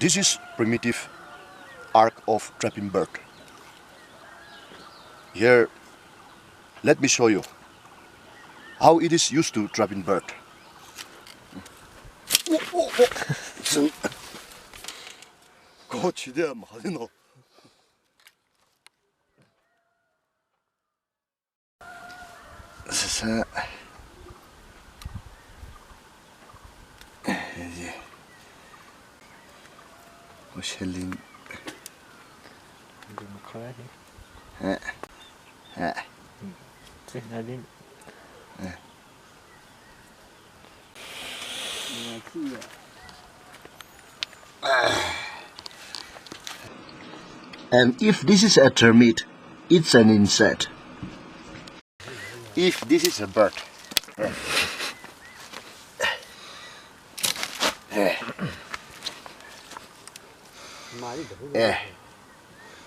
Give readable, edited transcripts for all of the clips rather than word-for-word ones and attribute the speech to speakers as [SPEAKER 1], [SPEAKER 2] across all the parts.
[SPEAKER 1] This is primitive arc of trapping bird. Here, let me show you how it is used to trapping bird. 그거 지대야 많이 넣어. 그래서 이제 셸린
[SPEAKER 2] 이거 뭐 커야 돼. 셀린.
[SPEAKER 1] And if this is a termite, it's an insect. If this is a bird,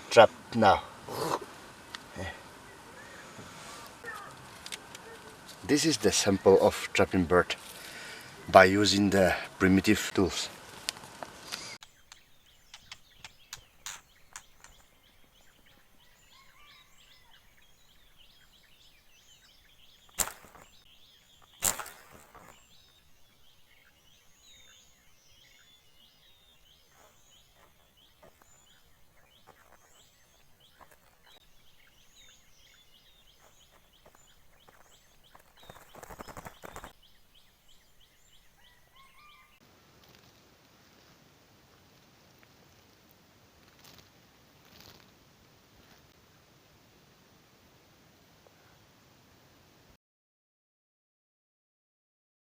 [SPEAKER 1] trap now. This is the sample of trapping bird by using the primitive tools.